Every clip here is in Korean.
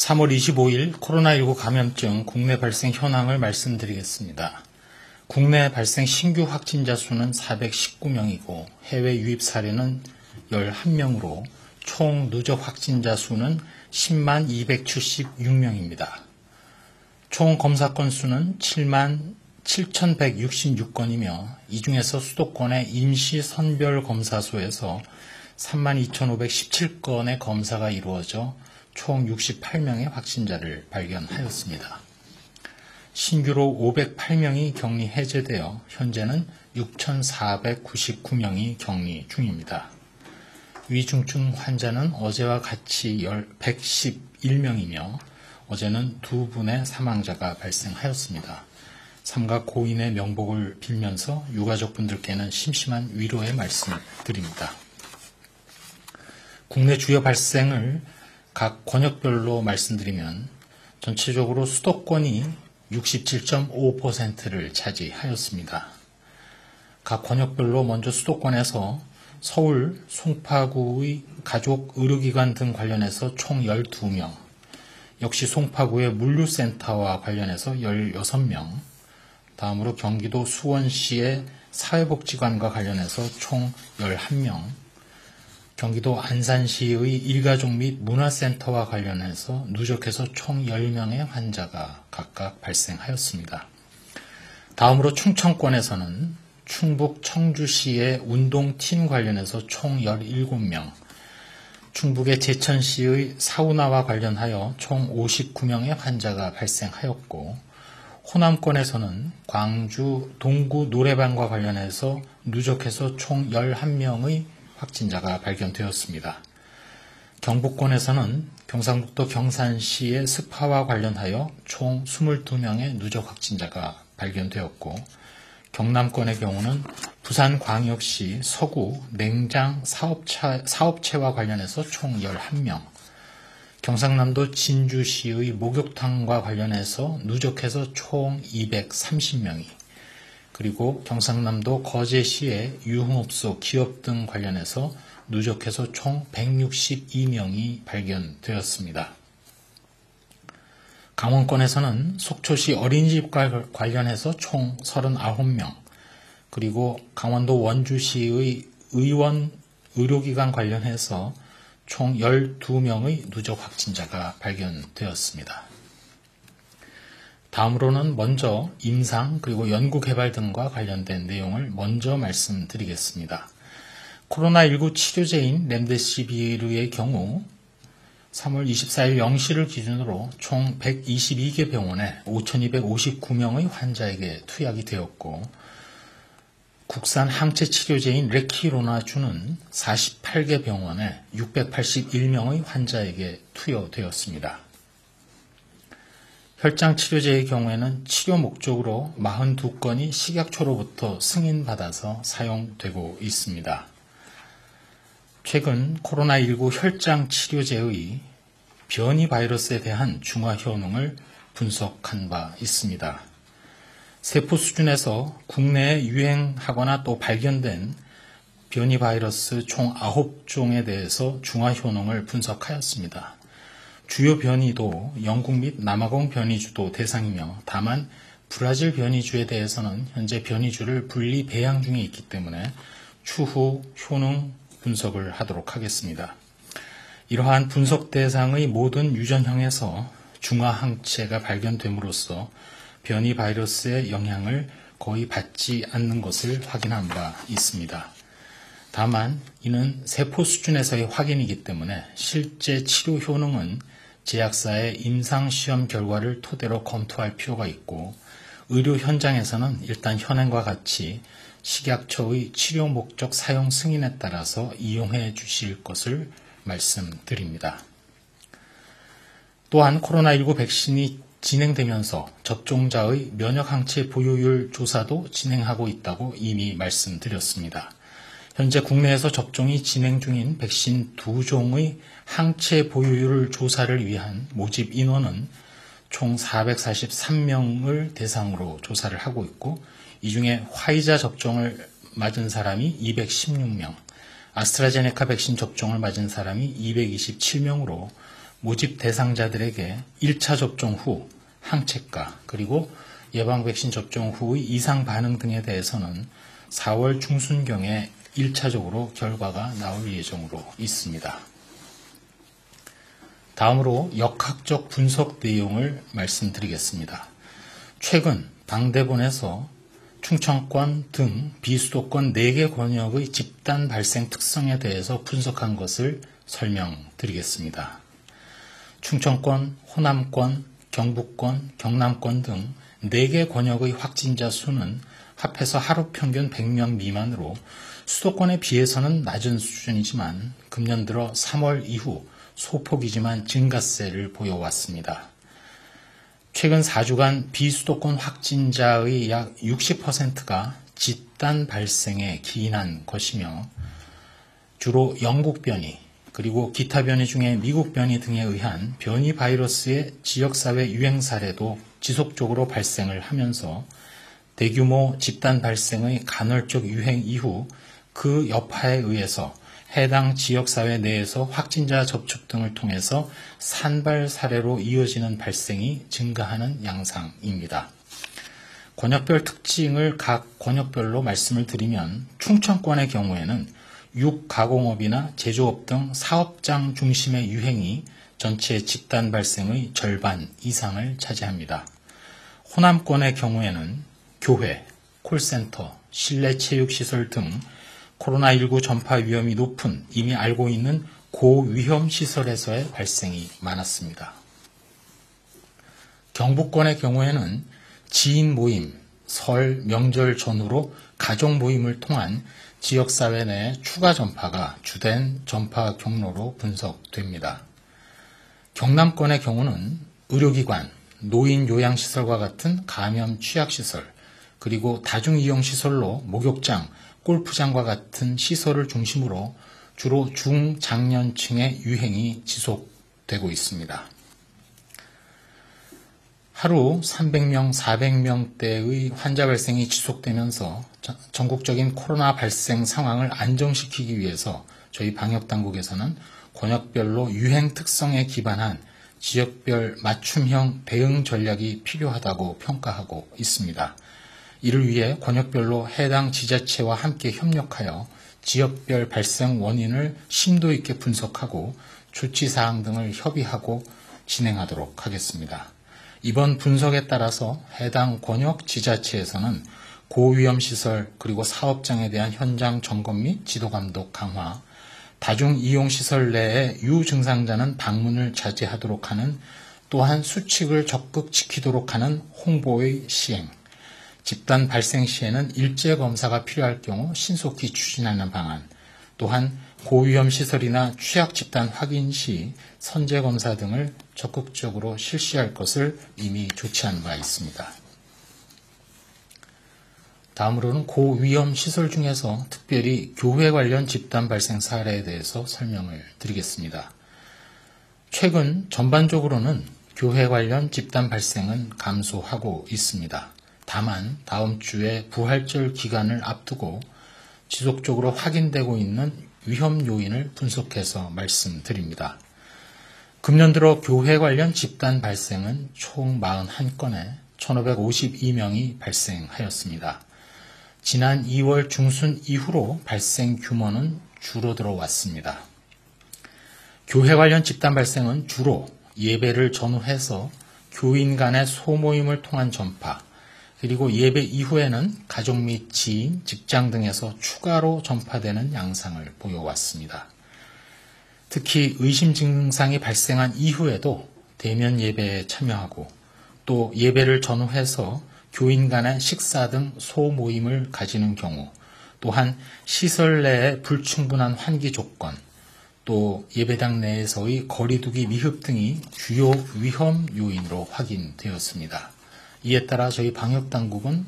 3월 25일 코로나19 감염증 국내 발생 현황을 말씀드리겠습니다. 국내 발생 신규 확진자 수는 419명이고 해외 유입 사례는 11명으로 총 누적 확진자 수는 10만 276명입니다. 총 검사 건수는 7만 7,166건이며 이 중에서 수도권의 임시 선별 검사소에서 32,517건의 검사가 이루어져 총 68명의 확진자를 발견하였습니다. 신규로 508명이 격리 해제되어 현재는 6,499명이 격리 중입니다. 위중증 환자는 어제와 같이 111명이며 어제는 2분의 사망자가 발생하였습니다. 삼가 고인의 명복을 빌면서 유가족분들께는 심심한 위로의 말씀을 드립니다. 국내 주요 발생을 각 권역별로 말씀드리면 전체적으로 수도권이 67.5%를 차지하였습니다. 각 권역별로 먼저 수도권에서 서울 송파구의 가족 의료기관 등 관련해서 총 12명, 역시 송파구의 물류센터와 관련해서 16명, 다음으로 경기도 수원시의 사회복지관과 관련해서 총 11명, 경기도 안산시의 일가족 및 문화센터와 관련해서 누적해서 총 10명의 환자가 각각 발생하였습니다. 다음으로 충청권에서는 충북 청주시의 운동팀 관련해서 총 17명, 충북의 제천시의 사우나와 관련하여 총 59명의 환자가 발생하였고, 호남권에서는 광주 동구 노래방과 관련해서 누적해서 총 11명의 확진자가 발견되었습니다. 경북권에서는 경상북도 경산시의 스파와 관련하여 총 22명의 누적 확진자가 발견되었고, 경남권의 경우는 부산광역시 서구 냉장 사업체와 관련해서 총 11명, 경상남도 진주시의 목욕탕과 관련해서 누적해서 총 230명이, 그리고 경상남도 거제시의 유흥업소, 기업 등 관련해서 누적해서 총 162명이 발견되었습니다. 강원권에서는 속초시 어린이집과 관련해서 총 39명, 그리고 강원도 원주시의 의원 의료기관 관련해서 총 12명의 누적 확진자가 발견되었습니다. 다음으로는 먼저 임상 그리고 연구개발 등과 관련된 내용을 먼저 말씀드리겠습니다. 코로나19 치료제인 렘데시비르의 경우 3월 24일 0시를 기준으로 총 122개 병원에 5,259명의 환자에게 투약이 되었고, 국산 항체 치료제인 레키로나주는 48개 병원에 681명의 환자에게 투여되었습니다. 혈장 치료제의 경우에는 치료 목적으로 42건이 식약처로부터 승인받아서 사용되고 있습니다. 최근 코로나19 혈장 치료제의 변이 바이러스에 대한 중화 효능을 분석한 바 있습니다. 세포 수준에서 국내에 유행하거나 또 발견된 변이 바이러스 총 9종에 대해서 중화 효능을 분석하였습니다. 주요 변이도 영국 및 남아공 변이주도 대상이며, 다만 브라질 변이주에 대해서는 현재 변이주를 분리 배양 중에 있기 때문에 추후 효능 분석을 하도록 하겠습니다. 이러한 분석 대상의 모든 유전형에서 중화 항체가 발견됨으로써 변이 바이러스의 영향을 거의 받지 않는 것을 확인한 바 있습니다. 다만 이는 세포 수준에서의 확인이기 때문에 실제 치료 효능은 제약사의 임상시험 결과를 토대로 검토할 필요가 있고, 의료 현장에서는 일단 현행과 같이 식약처의 치료 목적 사용 승인에 따라서 이용해 주실 것을 말씀드립니다. 또한 코로나19 백신이 진행되면서 접종자의 면역항체 보유율 조사도 진행하고 있다고 이미 말씀드렸습니다. 현재 국내에서 접종이 진행 중인 백신 2종의 항체 보유율 조사를 위한 모집 인원은 총 443명을 대상으로 조사를 하고 있고, 이 중에 화이자 접종을 맞은 사람이 216명, 아스트라제네카 백신 접종을 맞은 사람이 227명으로 모집 대상자들에게 1차 접종 후 항체가 그리고 예방 백신 접종 후의 이상 반응 등에 대해서는 4월 중순경에 1차적으로 결과가 나올 예정으로 있습니다. 다음으로 역학적 분석 내용을 말씀드리겠습니다. 최근 방대본에서 충청권 등 비수도권 4개 권역의 집단 발생 특성에 대해서 분석한 것을 설명드리겠습니다. 충청권, 호남권, 경북권, 경남권 등 4개 권역의 확진자 수는 합해서 하루 평균 100명 미만으로 수도권에 비해서는 낮은 수준이지만 금년 들어 3월 이후 소폭이지만 증가세를 보여왔습니다. 최근 4주간 비수도권 확진자의 약 60%가 집단 발생에 기인한 것이며 주로 영국 변이 그리고 기타 변이 중에 미국 변이 등에 의한 변이 바이러스의 지역사회 유행 사례도 지속적으로 발생을 하면서 대규모 집단 발생의 간헐적 유행 이후 그 여파에 의해서 해당 지역사회 내에서 확진자 접촉 등을 통해서 산발 사례로 이어지는 발생이 증가하는 양상입니다. 권역별 특징을 각 권역별로 말씀을 드리면 충청권의 경우에는 육가공업이나 제조업 등 사업장 중심의 유행이 전체 집단 발생의 절반 이상을 차지합니다. 호남권의 경우에는 교회, 콜센터, 실내 체육시설 등 코로나19 전파 위험이 높은 이미 알고 있는 고위험 시설에서의 발생이 많았습니다. 경북권의 경우에는 지인 모임, 설, 명절 전후로 가족 모임을 통한 지역사회 내 추가 전파가 주된 전파 경로로 분석됩니다. 경남권의 경우는 의료기관, 노인 요양시설과 같은 감염 취약시설, 그리고 다중이용시설로 목욕장, 골프장과 같은 시설을 중심으로 주로 중장년층의 유행이 지속되고 있습니다. 하루 300명, 400명대의 환자 발생이 지속되면서 전국적인 코로나 발생 상황을 안정시키기 위해서 저희 방역당국에서는 권역별로 유행 특성에 기반한 지역별 맞춤형 대응 전략이 필요하다고 평가하고 있습니다. 이를 위해 권역별로 해당 지자체와 함께 협력하여 지역별 발생 원인을 심도 있게 분석하고 조치사항 등을 협의하고 진행하도록 하겠습니다. 이번 분석에 따라서 해당 권역 지자체에서는 고위험시설 그리고 사업장에 대한 현장 점검 및 지도감독 강화, 다중이용시설 내에 유증상자는 방문을 자제하도록 하는 또한 수칙을 적극 지키도록 하는 홍보의 시행, 집단 발생 시에는 일제 검사가 필요할 경우 신속히 추진하는 방안, 또한 고위험 시설이나 취약 집단 확인 시 선제 검사 등을 적극적으로 실시할 것을 이미 조치한 바 있습니다. 다음으로는 고위험 시설 중에서 특별히 교회 관련 집단 발생 사례에 대해서 설명을 드리겠습니다. 최근 전반적으로는 교회 관련 집단 발생은 감소하고 있습니다. 다만 다음 주에 부활절 기간을 앞두고 지속적으로 확인되고 있는 위험 요인을 분석해서 말씀드립니다. 금년 들어 교회 관련 집단 발생은 총 41건에 1,552명이 발생하였습니다. 지난 2월 중순 이후로 발생 규모는 줄어들어 왔습니다. 교회 관련 집단 발생은 주로 예배를 전후해서 교인 간의 소모임을 통한 전파, 그리고 예배 이후에는 가족 및 지인, 직장 등에서 추가로 전파되는 양상을 보여왔습니다. 특히 의심 증상이 발생한 이후에도 대면 예배에 참여하고 또 예배를 전후해서 교인 간의 식사 등 소모임을 가지는 경우, 또한 시설 내의 불충분한 환기 조건, 또 예배당 내에서의 거리두기 미흡 등이 주요 위험 요인으로 확인되었습니다. 이에 따라 저희 방역당국은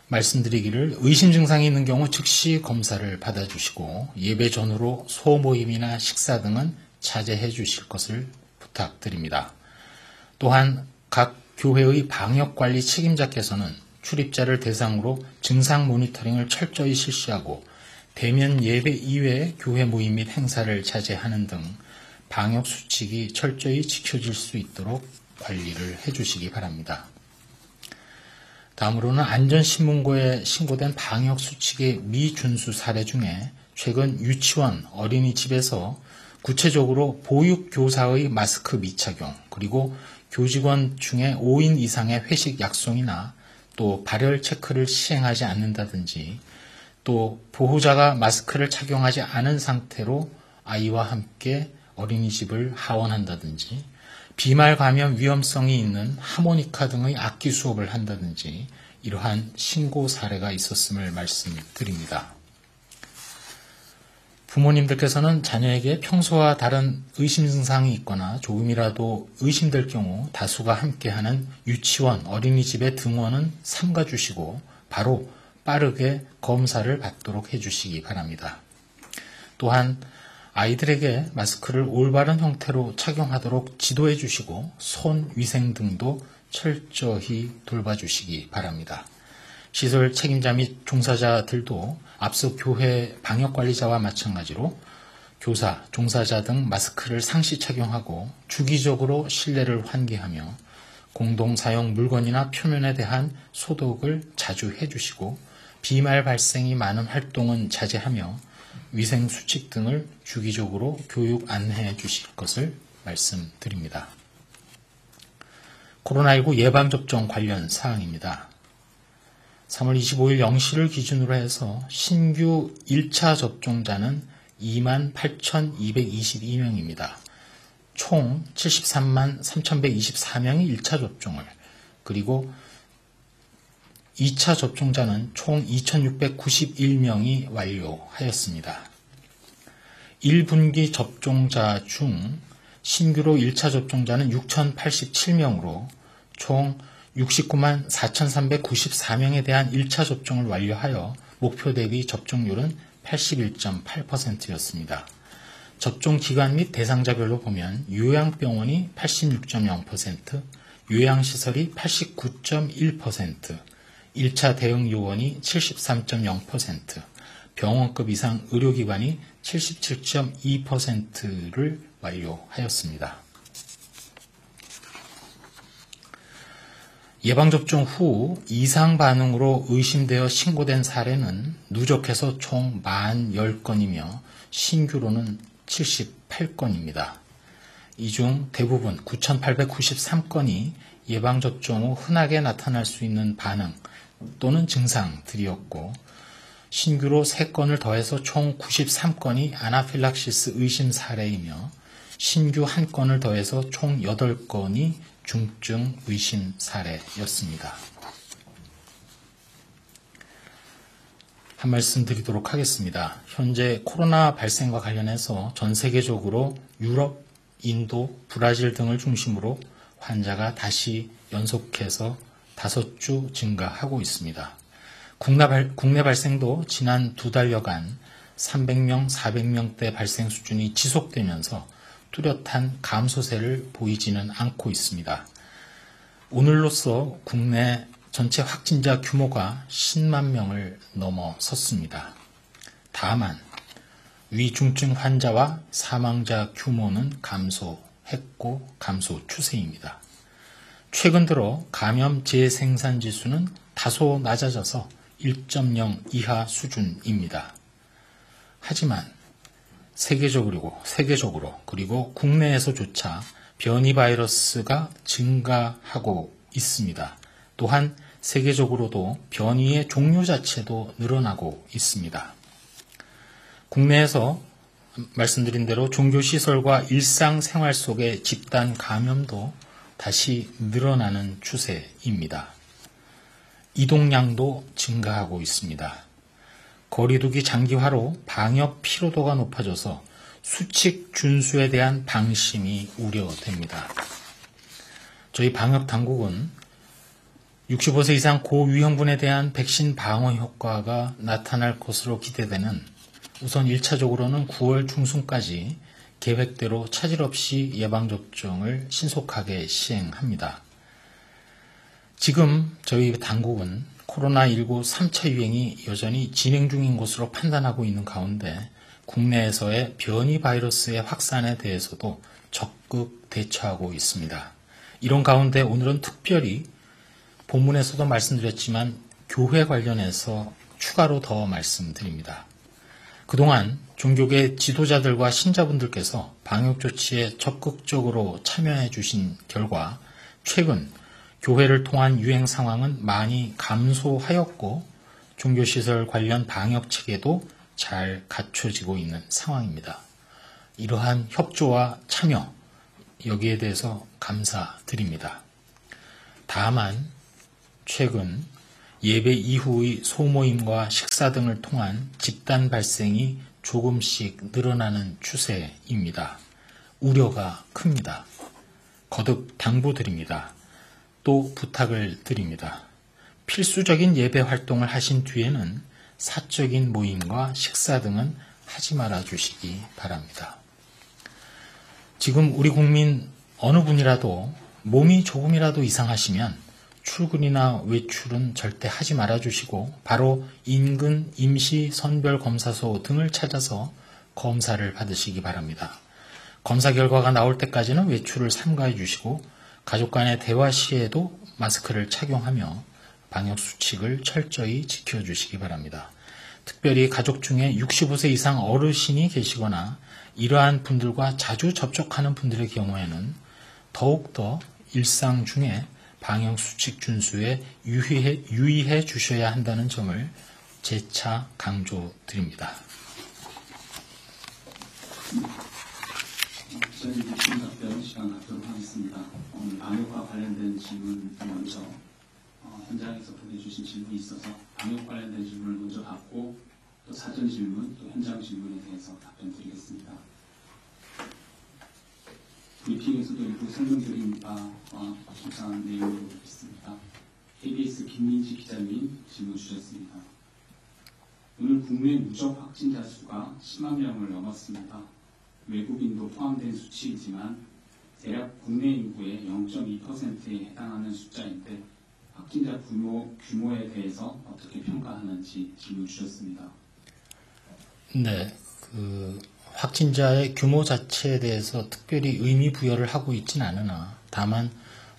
말씀드리기를 의심 증상이 있는 경우 즉시 검사를 받아주시고 예배 전후로 소모임이나 식사 등은 자제해 주실 것을 부탁드립니다. 또한 각 교회의 방역관리 책임자께서는 출입자를 대상으로 증상 모니터링을 철저히 실시하고 대면 예배 이외의 교회 모임 및 행사를 자제하는 등 방역 수칙이 철저히 지켜질 수 있도록 관리를 해주시기 바랍니다. 다음으로는 안전신문고에 신고된 방역 수칙의 미준수 사례 중에 최근 유치원, 어린이집에서 구체적으로 보육교사의 마스크 미착용, 그리고 교직원 중에 5인 이상의 회식 약속이나 또 발열 체크를 시행하지 않는다든지, 또 보호자가 마스크를 착용하지 않은 상태로 아이와 함께 어린이집을 하원한다든지, 비말 감염 위험성이 있는 하모니카 등의 악기 수업을 한다든지 이러한 신고 사례가 있었음을 말씀드립니다. 부모님들께서는 자녀에게 평소와 다른 의심 증상이 있거나 조금이라도 의심될 경우 다수가 함께하는 유치원, 어린이집의 등원은 삼가주시고 바로 빠르게 검사를 받도록 해주시기 바랍니다. 또한 아이들에게 마스크를 올바른 형태로 착용하도록 지도해 주시고 손 위생 등도 철저히 돌봐주시기 바랍니다. 시설 책임자 및 종사자들도 앞서 교회 방역관리자와 마찬가지로 교사, 종사자 등 마스크를 상시 착용하고 주기적으로 실내를 환기하며 공동사용 물건이나 표면에 대한 소독을 자주 해주시고 비말 발생이 많은 활동은 자제하며 위생수칙 등을 주기적으로 교육 안내해 주실 것을 말씀드립니다. 코로나19 예방접종 관련 사항입니다. 3월 25일 0시를 기준으로 해서 신규 1차 접종자는 28,222명입니다. 총 73만 3,124명이 1차 접종을, 그리고 2차 접종자는 총 2,691명이 완료하였습니다. 1분기 접종자 중 신규로 1차 접종자는 6,087명으로 총 69만 4,394명에 대한 1차 접종을 완료하여 목표 대비 접종률은 81.8%였습니다. 접종 기간 및 대상자별로 보면 요양병원이 86.0%, 요양시설이 89.1%, 1차 대응 요원이 73.0%, 병원급 이상 의료기관이 77.2%를 완료하였습니다. 예방접종 후 이상 반응으로 의심되어 신고된 사례는 누적해서 총 40,10건이며 신규로는 78건입니다. 이 중 대부분 9,893건이 예방접종 후 흔하게 나타날 수 있는 반응 또는 증상들이었고, 신규로 3건을 더해서 총 93건이 아나필락시스 의심 사례이며 신규 1건을 더해서 총 8건이 중증 의심 사례였습니다. 한 말씀 드리도록 하겠습니다. 현재 코로나 발생과 관련해서 전 세계적으로 유럽, 인도, 브라질 등을 중심으로 환자가 다시 연속해서 5주 증가하고 있습니다. 국내 발생도 지난 2달여간 300명, 400명대 발생 수준이 지속되면서 뚜렷한 감소세를 보이지는 않고 있습니다. 오늘로써 국내 전체 확진자 규모가 10만 명을 넘어섰습니다. 다만 위중증 환자와 사망자 규모는 감소했고 감소 추세입니다. 최근 들어 감염 재생산 지수는 다소 낮아져서 1.0 이하 수준입니다. 하지만 세계적으로 그리고 국내에서조차 변이 바이러스가 증가하고 있습니다. 또한 세계적으로도 변이의 종류 자체도 늘어나고 있습니다. 국내에서 말씀드린 대로 종교시설과 일상생활 속의 집단 감염도 다시 늘어나는 추세입니다. 이동량도 증가하고 있습니다. 거리두기 장기화로 방역 피로도가 높아져서 수칙 준수에 대한 방심이 우려됩니다. 저희 방역당국은 65세 이상 고위험군에 대한 백신 방어 효과가 나타날 것으로 기대되는 우선 1차적으로는 9월 중순까지 계획대로 차질 없이 예방접종을 신속하게 시행합니다. 지금 저희 당국은 코로나19 3차 유행이 여전히 진행 중인 것으로 판단하고 있는 가운데 국내에서의 변이 바이러스의 확산에 대해서도 적극 대처하고 있습니다. 이런 가운데 오늘은 특별히 본문에서도 말씀드렸지만 교회 관련해서 추가로 더 말씀드립니다. 그동안 종교계 지도자들과 신자분들께서 방역 조치에 적극적으로 참여해 주신 결과 최근 교회를 통한 유행 상황은 많이 감소하였고 종교시설 관련 방역 체계도 잘 갖춰지고 있는 상황입니다. 이러한 협조와 참여, 여기에 대해서 감사드립니다. 다만 최근 예배 이후의 소모임과 식사 등을 통한 집단 발생이 조금씩 늘어나는 추세입니다. 우려가 큽니다. 거듭 당부드립니다. 또 부탁을 드립니다. 필수적인 예배 활동을 하신 뒤에는 사적인 모임과 식사 등은 하지 말아 주시기 바랍니다. 지금 우리 국민 어느 분이라도 몸이 조금이라도 이상하시면 출근이나 외출은 절대 하지 말아 주시고 바로 인근 임시 선별 검사소 등을 찾아서 검사를 받으시기 바랍니다. 검사 결과가 나올 때까지는 외출을 삼가해 주시고 가족 간의 대화 시에도 마스크를 착용하며 방역 수칙을 철저히 지켜주시기 바랍니다. 특별히 가족 중에 65세 이상 어르신이 계시거나 이러한 분들과 자주 접촉하는 분들의 경우에는 더욱더 일상 중에 방역 수칙 준수에 유의해 주셔야 한다는 점을 재차 강조드립니다. 저희 답변 시간 갖도록 하겠습니다. 오늘 방역과 관련된 질문 먼저 현장에서 보내주신 질문이 있어서 방역 관련된 질문을 먼저 받고 또 사전 질문, 또 현장 질문에 대해서 답변드리겠습니다. 브리핑에서도 일부 설명드린 바와 유사한 내용으로 있습니다. KBS 김민지 기자님 질문 주셨습니다. 오늘 국내 누적 확진자 수가 10만 명을 넘었습니다. 외국인도 포함된 수치이지만 대략 국내 인구의 0.2%에 해당하는 숫자인데 확진자 규모에 대해서 어떻게 평가하는지 질문 주셨습니다. 네, 확진자의 규모 자체에 대해서 특별히 의미 부여를 하고 있지는 않으나 다만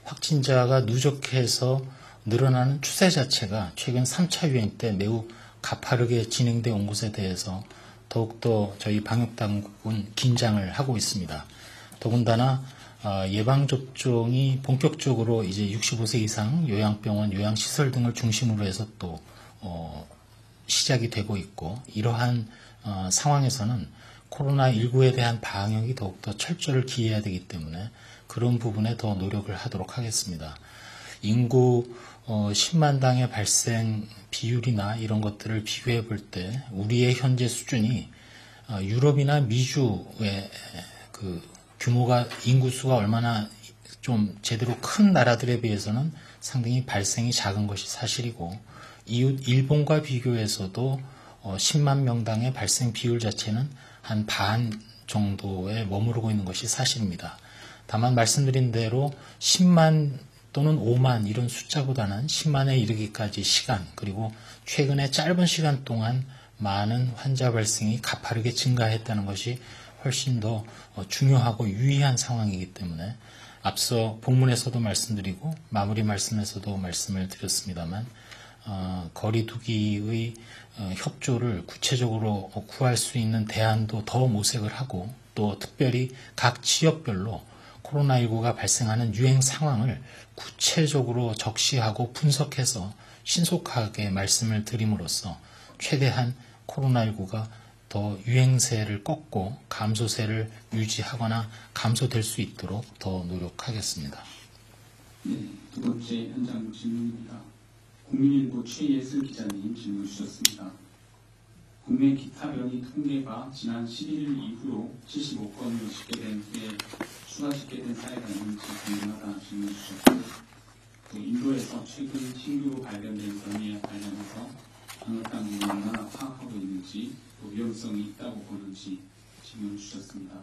확진자가 누적해서 늘어나는 추세 자체가 최근 3차 유행 때 매우 가파르게 진행되어 온 것에 대해서 더욱더 저희 방역당국은 긴장을 하고 있습니다. 더군다나 예방접종이 본격적으로 이제 65세 이상 요양병원, 요양시설 등을 중심으로 해서 또 시작이 되고 있고 이러한 상황에서는 코로나19에 대한 방역이 더욱더 철저를 기해야 되기 때문에 그런 부분에 더 노력을 하도록 하겠습니다. 인구 10만 당의 발생 비율이나 이런 것들을 비교해 볼 때 우리의 현재 수준이 유럽이나 미주의 규모가 인구수가 얼마나 좀 제대로 큰 나라들에 비해서는 상당히 발생이 작은 것이 사실이고 이웃 일본과 비교해서도 10만 명당의 발생 비율 자체는 한 반 정도에 머무르고 있는 것이 사실입니다. 다만 말씀드린 대로 10만 또는 5만 이런 숫자보다는 10만에 이르기까지 시간 그리고 최근에 짧은 시간 동안 많은 환자 발생이 가파르게 증가했다는 것이 훨씬 더 중요하고 유의한 상황이기 때문에 앞서 본문에서도 말씀드리고 마무리 말씀에서도 말씀을 드렸습니다만 거리 두기의 협조를 구체적으로 구할 수 있는 대안도 더 모색을 하고 또 특별히 각 지역별로 코로나19가 발생하는 유행 상황을 구체적으로 적시하고 분석해서 신속하게 말씀을 드림으로써 최대한 코로나19가 더 유행세를 꺾고 감소세를 유지하거나 감소될 수 있도록 더 노력하겠습니다. 네, 두 번째 현장 질문입니다. 국민일보 최예슬 기자님 질문 주셨습니다. 국내 기타 변이 통계가 지난 11일 이후로 75건으로 집계된 후에 추가 집계된 사례가 있는지 궁금하다는 질문 주셨고 또 인도에서 최근 신규로 발견된 변이에 관련해서 방역당국이 얼마나 파악하고 있는지 또 위험성이 있다고 보는지 질문 주셨습니다.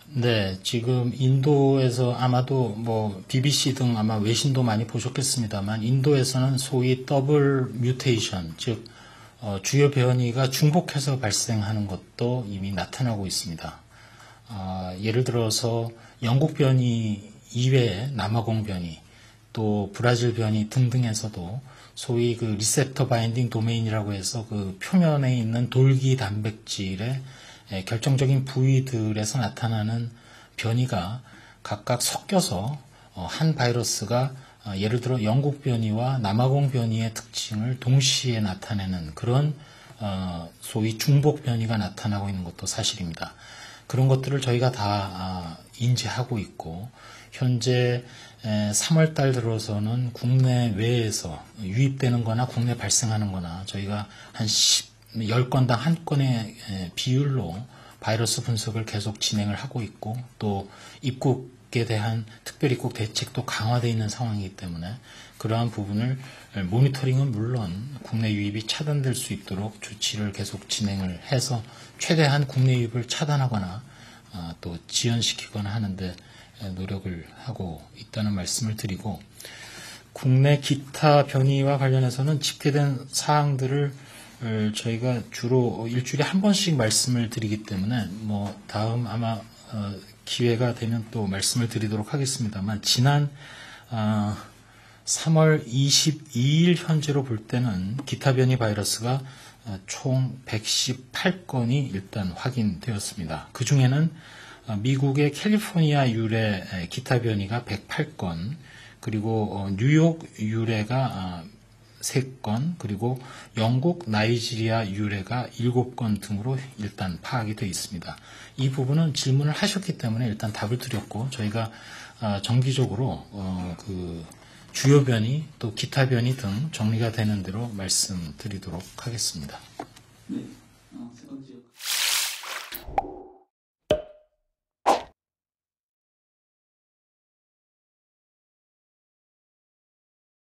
네, 지금 인도에서 아마도 BBC 등 아마 외신도 많이 보셨겠습니다만 인도에서는 소위 더블 뮤테이션, 즉 주요 변이가 중복해서 발생하는 것도 이미 나타나고 있습니다. 예를 들어서 영국 변이 이외에 남아공 변이, 또 브라질 변이 등등에서도 소위 그 리셉터 바인딩 도메인이라고 해서 그 표면에 있는 돌기 단백질의 결정적인 부위들에서 나타나는 변이가 각각 섞여서 한 바이러스가 예를 들어 영국 변이와 남아공 변이의 특징을 동시에 나타내는 그런 소위 중복 변이가 나타나고 있는 것도 사실입니다. 그런 것들을 저희가 다 인지하고 있고, 현재 3월 달 들어서는 국내외에서 유입되는 거나 국내 발생하는 거나 저희가 한 10건당 한 건의 비율로 바이러스 분석을 계속 진행을 하고 있고, 또 입국에 대한 특별 입국 대책도 강화되어 있는 상황이기 때문에 그러한 부분을 모니터링은 물론 국내 유입이 차단될 수 있도록 조치를 계속 진행을 해서 최대한 국내 유입을 차단하거나 또 지연시키거나 하는데 노력을 하고 있다는 말씀을 드리고, 국내 기타 변이와 관련해서는 집계된 사항들을 저희가 주로 일주일에 한 번씩 말씀을 드리기 때문에 다음 아마 기회가 되면 또 말씀을 드리도록 하겠습니다만, 지난 3월 22일 현재로 볼 때는 기타 변이 바이러스가 총 118건이 일단 확인되었습니다. 그 중에는 미국의 캘리포니아 유래 기타 변이가 108건, 그리고 뉴욕 유래가 3건, 그리고 영국 나이지리아 유래가 7건 등으로 일단 파악이 되어 있습니다. 이 부분은 질문을 하셨기 때문에 일단 답을 드렸고, 저희가 정기적으로 그 주요 변이 또 기타 변이 등 정리가 되는 대로 말씀드리도록 하겠습니다.